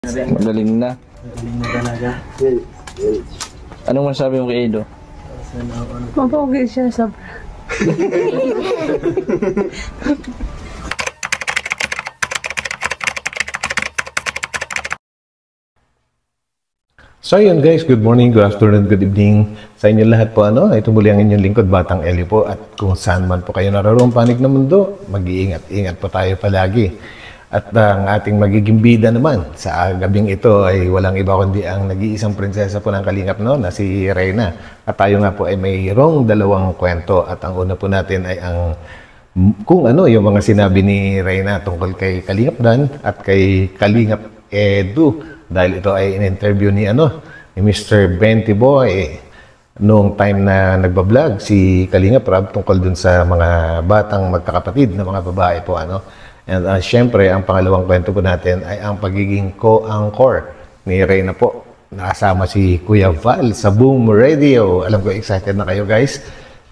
Magaling na. Magaling na talaga. Anong masabi mo kay Edo? Mapogi siya sobra. So yun guys, good morning, good afternoon, good evening sa inyo lahat po. Ito muli ang inyong lingkod, Batang Eli po. At kung saan man po kayo naroon panig na mundo, mag-iingat-ingat po tayo palagi. At ang ating magiging bida naman sa gabing ito ay walang iba kundi ang nag-iisang prinsesa po ng Kalingap na si Reyna. At tayo nga po ay mayroong dalawang kwento. At ang una po natin ay ang kung ano yung mga sinabi ni Reyna tungkol kay Kalingap Dan at kay Kalingap Edu. Dahil ito ay in-interview ni Mr. Benty Boy noong time na nagbablog si Kalingap Rab tungkol dun sa mga batang magkakapatid na mga babae po And syempre, ang pangalawang kwento po natin ay ang pagiging co-anchor ni Reyna po. Nakasama si Kuya Val sa Boom Radio. Alam ko, excited na kayo guys.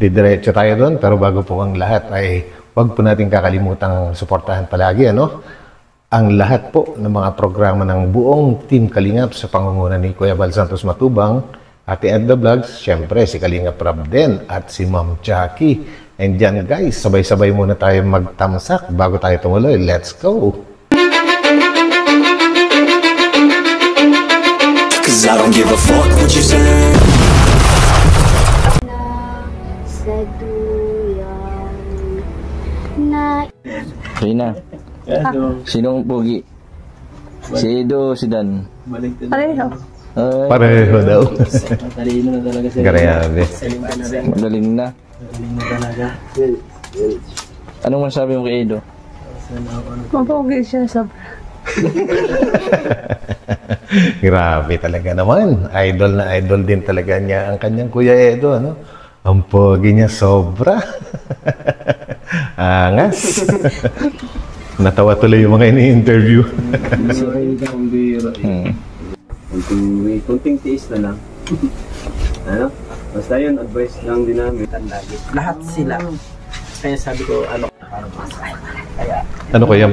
Didiretso tayo doon. Pero bago po ang lahat ay huwag po natin kakalimutang suportahan palagi. Ang lahat po ng mga programa ng buong Team Kalingap sa pangunguna ni Kuya Val Santos Matubang, Ate Edna Vlogs, syempre si Kalingap Rab din at si Ma'am Jackie. And dyan guys, sabay-sabay muna tayo magtamsak bago tayo tumuloy. Let's go! Cause I don't give a fuck what you say. Reyna, sinong pogi? Si Edo, si Dan? Pareho. Pareho daw. Matalino na talaga sila. Grabe. Magaling na. Magaling na talaga. Anong masabi mo kay Edo? Mapogi siya sobra. Grabe talaga naman. Idol na idol din talaga niya ang kanyang Kuya Edo. Ang pogi niya sobra. Angas. Natawa tuloy yung mga ini-interview. Kunting tiis na lang. Basta yun, advice lang din namin. Lahat sila. Kaya sabi ko, Ano kaya?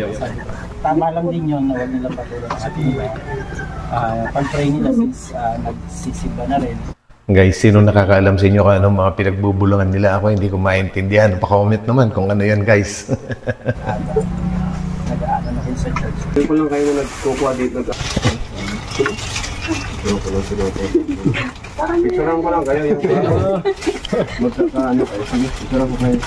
tama lang din yun na huwag nilang patulong sa kanila. Pag-pray nila since nagsisimba na rin. Guys, sino nakakaalam sa inyo kung anong mga pinagbubulungan nila? Ako hindi ko maintindihan. Pa-comment naman kung ano yan guys. Nag-aano na rin sa church. Hindi ko lang kayo na nagkukuha dito. Picturean ko lang kayo yung magkakaano kayo. Sige, picturean ko kayo.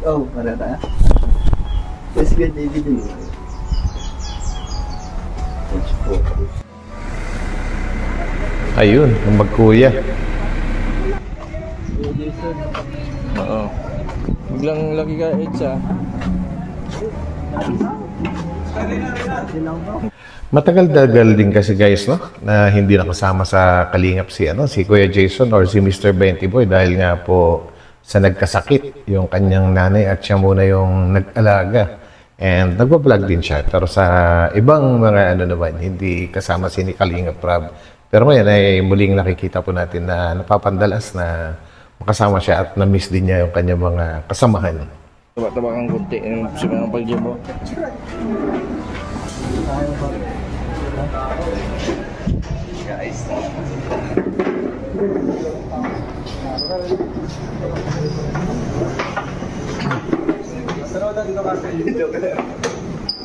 Oh, para tayo. Let's get David din. Ayun, ang magkuya. Oo. Biglang laki ka, Edsa. Matagal-dagal din kasi guys, na hindi nakasama sa Kalingap si Kuya Jason or si Mr. Benty Boy dahil nga po sa nagkasakit yung kanyang nanay at siya muna yung nag-alaga. And nagbablog din siya. Pero sa ibang mga naman, hindi kasama si Kalingap Rab. Pero ngayon ay muling nakikita po natin na napapandalas na makasama siya at na-miss din niya yung kanyang mga kasamahan. Taba-taba kang kunti sa mga pag-gym mo.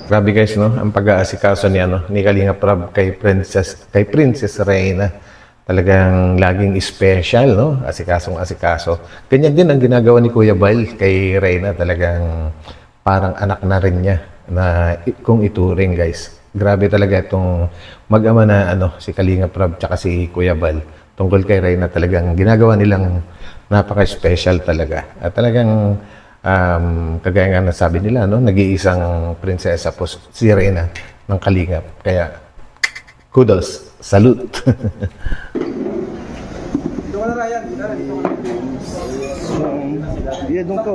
Grabe guys, ang pag-aasikaso ni Kalingap Rab kay Princess Reyna. Talagang laging special, Asikasong-asikaso. Ganyan din ang ginagawa ni Kuya Val kay Reyna. Talagang parang anak na rin niya na kung ituring, guys. Grabe talaga itong mag-ama na si Kalingap Rab tsaka si Kuya Val. Tungkol kay Reyna talagang ginagawa nilang napaka-special talaga. At talagang kagaya nga nasabi nila, nag-iisang prinsesa po si Reyna ng Kalingap. Kaya kudos. Salute! Iya, doon ka.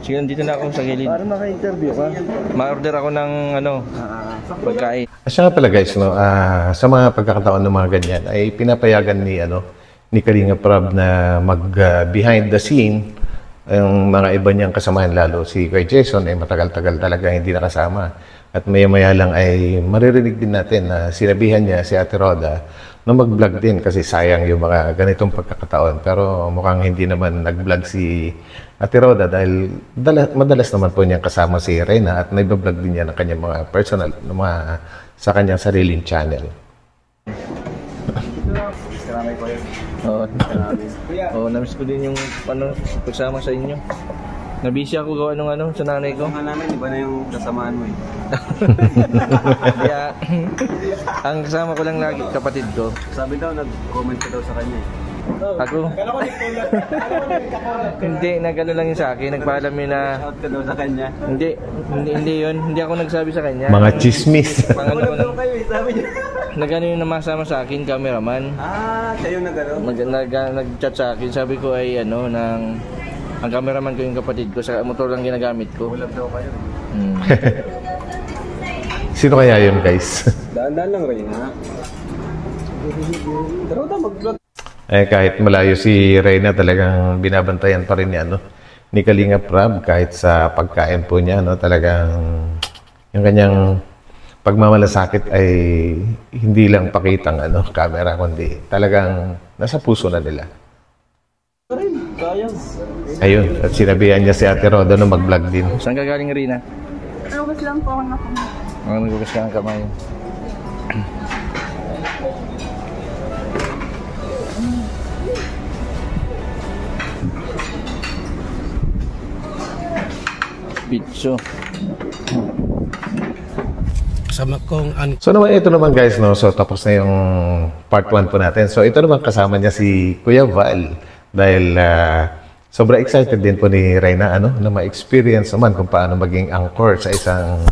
Sige, dito na ako sa gilid. Para maka-interview ka. Ma-order ako ng pagkain. Siya nga pala guys, sa mga pagkakataon ng mga ganyan, ay pinapayagan ni Kalingap Rab na mag behind the scene Yung mga iba niyang kasamahan, lalo si Kuya Jason, ay matagal-tagal talaga hindi nakasama. At maya-maya lang ay maririnig din natin na sinabihan niya si Ate Roda na mag-vlog din kasi sayang yung mga ganitong pagkakataon. Pero mukhang hindi naman nag-vlog si Ate Roda dahil madalas naman po niyang kasama si Reyna at nag-vlog din niya ng kanyang mga personal, sa kanyang sariling channel. Oo, namiss ko din yung pagsama sa inyo. Nabisi ako gawa nung sa nanay ko. Ang namin, iba na yung kasamaan mo eh. Kaya, ang kasama ko lang lagi, kapatid ko. Sabi daw, nag-comment ka daw sa kanya eh. Ako? Hindi, nagano lang yun sa akin. Nagpaalam yun na... Shout ka daw sa kanya. Hindi yun. Hindi ako nagsabi sa kanya. Mga chismis. Pangano ko lang. Kayo, sabi niya. Nagano yung namasama sa akin, cameraman. Siya yung nag-ano? Nag-chat sa akin. Sabi ko ay ang cameraman ko yung kapatid ko. Sa motor lang ginagamit ko. Ulap daw kayo. Sino kaya yun, guys? Daan-daan lang rin, ha? Pero daw mag-vlog. Kahit malayo si Reyna, talagang binabantayan pa rin niya, ni Kalingap Rab, kahit sa pagkain po niya, talagang yung kanyang pagmamalasakit ay hindi lang pakitang camera, kundi talagang nasa puso na nila. Ayun, at sinabihan niya si Ate Roda na mag-vlog din. Saan ka galing, Rina? Nagugas lang po ako na kamay. Nagugas ka ng kamay. Pizzo. Kasama kong So ito naman guys, so tapos na yung part 1 po natin. So ito naman kasama niya si Kuya Val dahil sobra excited din po ni Reyna na ma-experience naman kung paano maging anchor sa isang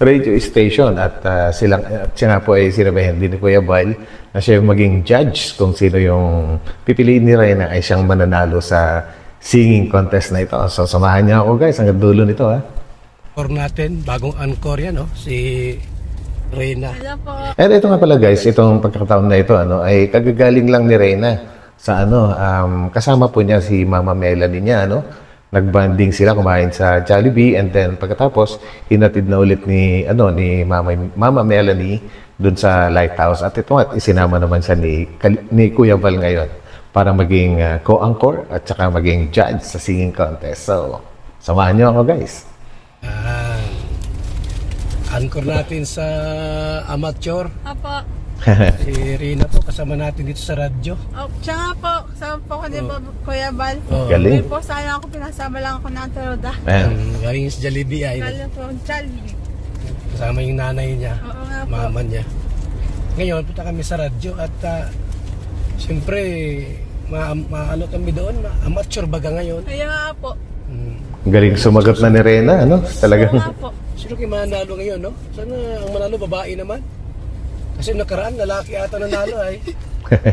radio station at siya nga po ay sinabihan din ni Kuya Val na siya yung maging judge kung sino yung pipiliin ni Reyna ay siyang mananalo sa singing contest na ito. So samahan niya ako guys hanggang dulo nito ha. anchor natin, bagong anchor yan, si Reyna. And ito nga pala guys, itong pagkakataon na ito ay kagagaling lang ni Reyna sa kasama po niya si Mama Melanie niya, nagbanding sila, kumain sa Jollibee, and then pagkatapos hinatid na ulit ni Mama Melanie dun sa Lighthouse. At ito nga, isinama naman siya ni Kuya Val ngayon para maging co-anchor at saka maging judge sa singing contest. So, samahan niyo ako guys. Anchor natin sa amateur. Apo. Si Rina po, kasama natin dito sa radyo. Siya nga po, kasama po ko din po, Kuya Val. Galing. Hindi po, sana ako, pinasama lang ako ng Ate Roda. Galing sa Jollibee ay Galing po, Jollibee. kasama yung nanay niya, Oo nga po. mama niya. Ngayon, punta kami sa radyo at siyempre, maano kami doon, amateur baga ngayon. Kaya nga po. Galing sumagot na ni Reyna, talagang. Oo nga po. Sino kayo manalo ngayon, no? Sana ang manalo babae naman. Kasi nakaraan, lalaki ata nanalo ay.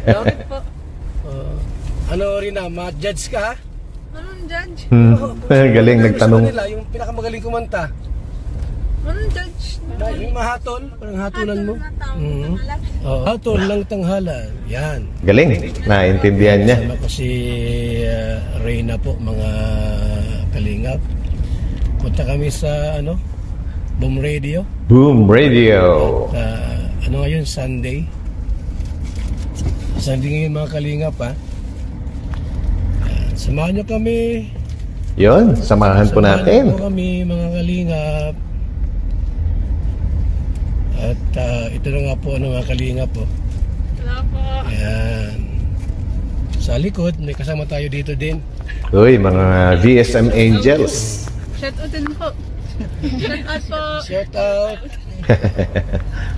No? Po. Ano rin ma-judge ka ha? Anong judge? Galing, nagtanong. Sa kanila, yung pinakamagaling kumanta. Anong judge? Yung mahatol, parang hatulan mo. Hatol na tao. Hatol ng tanghalan. Yan. Galing, naintindihan niya. Sama ko si Reyna po, mga kalingap. Punta kami sa Boom Radio. Boom Radio. Ngayon, Sunday. Sunday ngayon mga kalingap ha. Samahan nyo kami. Yun, samahan po natin. Samahan po kami mga kalingap. At ito na nga po mga kalingap po. Wala po. Ayan. Sa likod, may kasama tayo dito din. Uy, mga VSM Angels. Shout out din po. Shout out po. Shout out.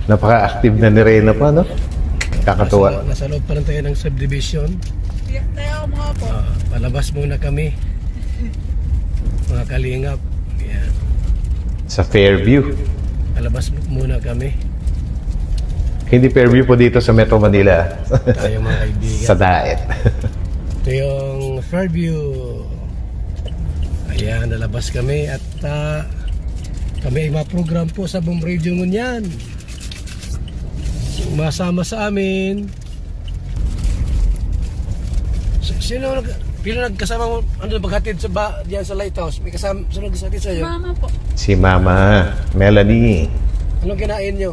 Napaka-active na ni Reyna pa, Kakatuwa. Nasa loob pa lang tayo ng subdivision. Tayo ako mga po. Palabas muna kami. Mga kalingap. Ayan. Sa Fairview. Palabas muna kami. Hindi Fairview po dito sa Metro Manila. Tayo mga kaibigan. Sa Daet. Ito yung Fairview. Ayan, nalabas kami at kami ay ma-program po sa Boom Radio ngunyan. Masama sa amin. Sino Pero nagkasama mo, ano maghatid sa diyan sa lighthouse? May kasama, sunod sa atin sa'yo? Mama po. Si Mama Melanie. Anong kinain nyo?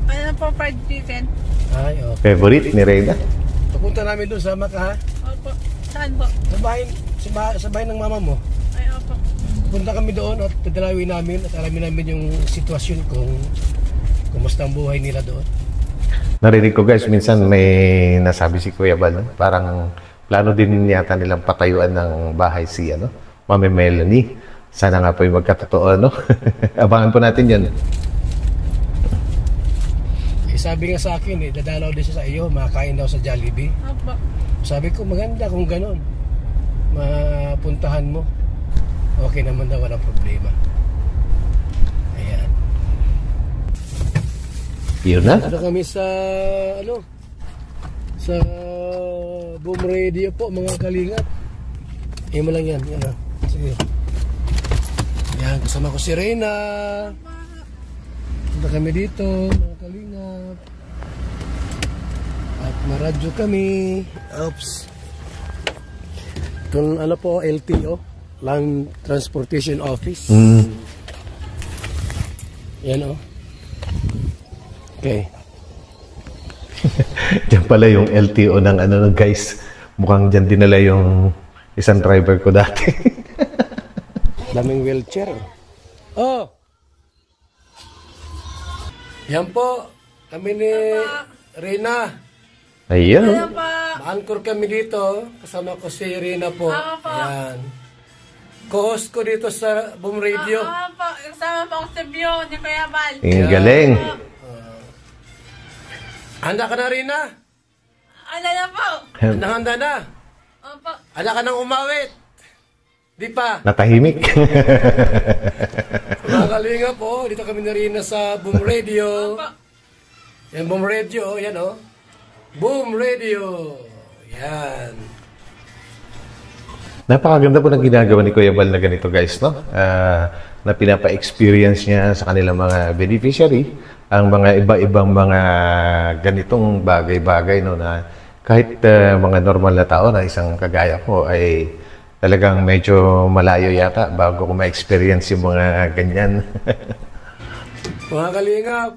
Ano po, fried chicken? Ay, okay. Favorite ni Reyna. Papunta namin doon sa Maka, ha? Opo. Saan po? Sa bahay ng mama mo. Ay, opo. Punta kami doon at padalawin namin at alamin namin yung sitwasyon kung kumusta ang buhay nila doon. Narinig ko guys, minsan may nasabi si Kuya Bal, no? Parang plano din yata nilang patayuan ng bahay si Mami Melanie. Sana nga po yung magkatotoo, no? Abangan po natin yan. Sabi nga sa akin dadalaw din siya sa iyo, makakain daw sa Jollibee. Opo. Sabi ko maganda kung ganon. Mapuntahan mo. Okay naman daw, walang problema. Ayan. Yun na. Ano kami sa sa Boom Radio po mga kalingap. Mo lang yan, yan ah. Sige. Yan, kasama ko si Reyna. Punta kami dito, mga kalingap. At maradyo kami. Oops. Itong po, LTO, Land Transportation Office. Yan Okay. Diyan pala yung LTO ng guys. Mukhang dyan dinala yung isang driver ko dati. Daming wheelchair. Oh! Yan po. Kami ni Reyna. Ayun. Ano po? Ma-anchor kami dito. Kasama ko si Reyna po. Ako po. Yan. Co-host ko dito sa Boom Radio. Opo. Kasama po ako sa view ni Kuya Bal. Ang galing. Handa ka na, Reyna? Ano na po? Handa na? Opo. Handa ka nang umawit? Di pa? Natahimik. Mga kalinga po, dito kami na rin sa Boom Radio. Opo. Yan, Boom Radio, yan Boom Radio. Yan. Napakaganda po ng ginagawa ni Kuya Bal na ganito guys, no? Na pinapa-experience niya sa kanilang mga beneficiary ang mga iba-ibang mga ganitong bagay-bagay, no, na kahit mga normal na tao na isang kagaya ko ay talagang medyo malayo yata bago ko ma-experience yung mga ganyan. Mga kalingap,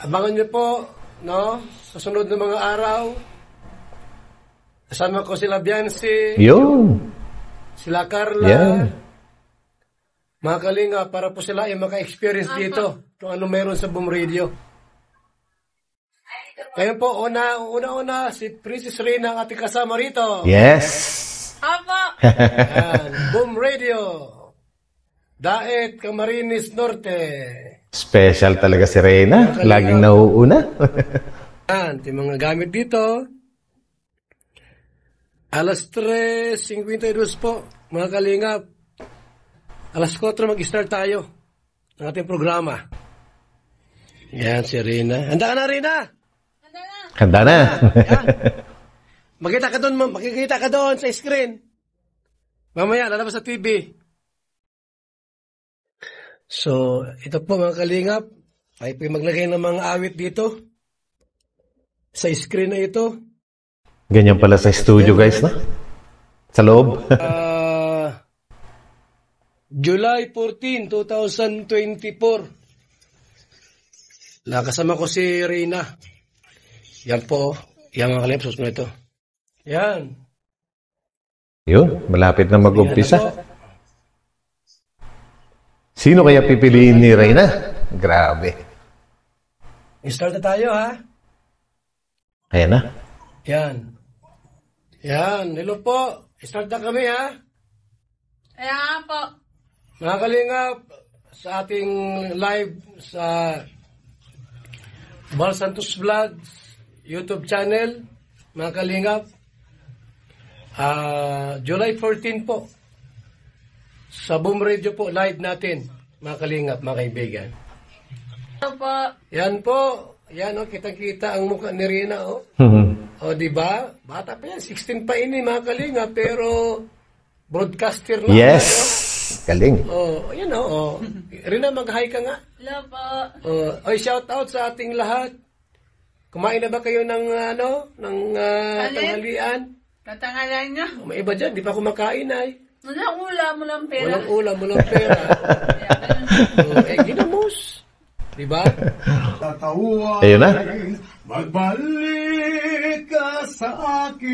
abangan niyo po, no? Sa sunod na mga araw, kasama ko sila Biancy, Yun. sila Carla, Yeah. mga kalingap, para po sila ay maka-experience dito kung ano meron sa Boom Radio. Ngayon po, una, si Princess Reyna ang ating kasama rito. Yes. Opo. Yan, Boom Radio. Daet, Camarines Norte. Special talaga si Reyna. Laging nauuna. Yan, yung mga gamit dito. Alas 3:52 po, mga kalingap. Alas 4 mag-start tayo ng ating programa. Yan, si Reyna. Handa ka na, Reyna? Ano na? Handa na. Yan. Makikita ka doon sa screen. Mamaya, lalabas sa TV. So, ito po mga kalingap. Ay po maglagay ng mga awit dito. Sa screen na ito. Ganyan pala sa studio guys, no? Sa loob. July 14, 2024. Nakasama ko si Reyna. Yan po. Yan mga kalingap. Susunod ito. Yan. Yun, malapit na Yan mag-umpisa. na po. Sino kaya pipiliin ni Reyna? Grabe. Start na tayo, ha? Ayan na. Yan. Yan. Hello po. Start na kami, ha? Kaya nga po. Mga kalingap, sa ating live sa Bal Santos Vlogs YouTube channel, mga kalingap, July 14 po, sa Boom Radio po, live natin, mga kalingap, mga kaibigan. Opo. Yan po, yan kitang-kita ang mukha ni Reyna, O, di ba? Bata pa yan, 16 pa ini, mga kalingap, pero broadcaster na. Yes. Galing. Yan Reyna, mag-hi ka nga. Hello po. Shout out sa ating lahat. Kumain na ba kayo ng tanghalian? Tatangalan niya. May iba dyan, di pa kumakain ay. Walang ulam, walang pera. Walang ulam, walang pera. Ginamos. Diba? Ayun na. Magbalik ka sa akin.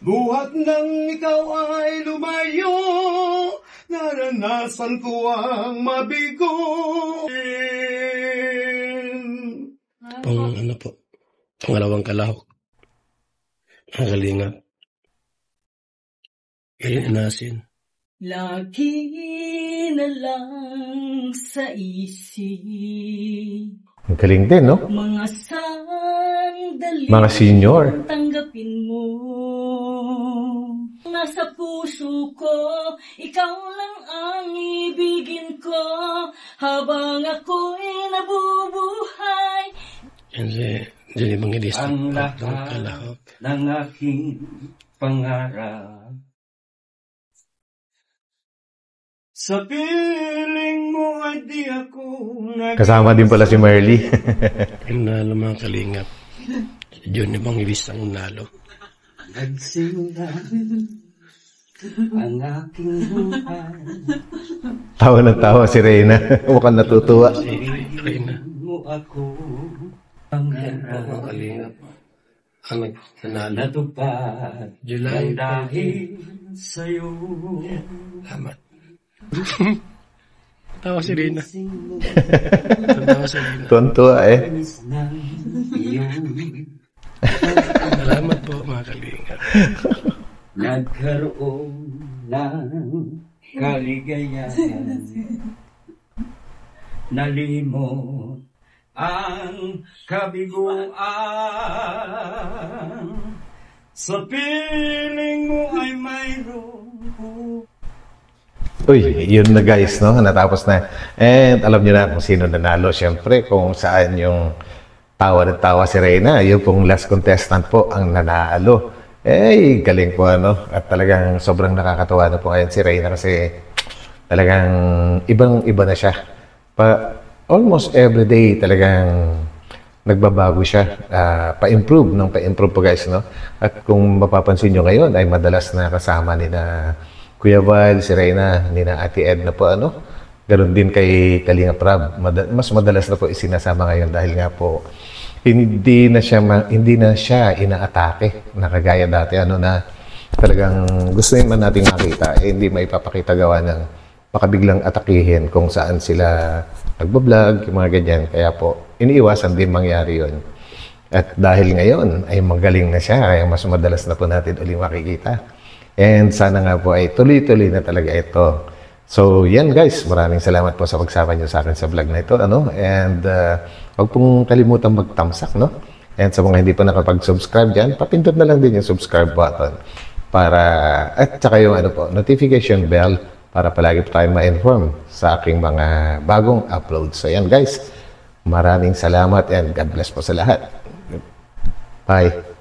Buhat nang ikaw ay lumayo, naranasan ko ang mabigo. Ano po? Pangalawang kalahok. Ang kalingap. Galing inasin. Lagi na lang sa isip. Ang galing din, no? Mga sandali. Mga senior. Tanggapin mo. Nasa puso ko, ikaw lang ang ibigin ko. Habang ako'y nabubuhay. Yan si Johnny Evangelista. Ang Pangalawang lahat kalahok. ng aking pangarap. Sa piling mo ay di ako Kasama din pala si Marley. Yung nalo mga kalingap. Si Johnny Evangelista ang nalo. nagsimula ang aking buhay. Tawa ng tawa si Reyna. Mukhang natutuwa. Si Reyna. Mo ako ang Mga kalingap. Ang nanalo. natupad July ng dahil sa'yo. Salamat. Tawa si Reyna. Tawa si Reyna. Tuwan-tuwa eh. Miss ng iyong Salamat po mga kalingap. nagkaroon ng kaligayahan. Nalimot ang kabiguan. Sa piling mo ay mayroon. Uy, yun na guys, no? Natapos na. And alam niyo na kung sino nanalo. Siyempre, kung saan yung tawa ng tawa si Reyna. Yung pong last contestant po ang nanalo. Eh, galing po ano. At talagang sobrang nakakatawa na po ngayon si Reyna kasi talagang ibang-iba na siya. Almost every day talagang nagbabago siya. Pa-improve po guys, no? At kung mapapansin nyo ngayon ay madalas na kasama ni na Kuya Val, si Reyna, ni na Ate Ed na po ano. Ganon din kay Kalinga Prab. Mas madalas na po isinasama ngayon dahil nga po hindi na siya inaatake na kagaya dati ano na talagang gusto naman nating makita hindi maipapakita gawa ng makabiglang atakihin kung saan sila nagbablog, yung mga ganyan. Kaya po iniiwasan din mangyari yun. At dahil ngayon ay magaling na siya kaya mas madalas na po natin ulit makikita. And sana nga po ay tuloy-tuloy na talaga ito. So, yan guys. Maraming salamat po sa pagsama nyo sa akin sa vlog na ito. Ano? And huwag pong kalimutan magtamsak, no? And sa mga hindi pa nakapag-subscribe dyan, papindot na lang din yung subscribe button. At saka yung notification bell para palagi po tayong ma-inform sa aking mga bagong uploads. So, yan guys. Maraming salamat and God bless po sa lahat. Bye.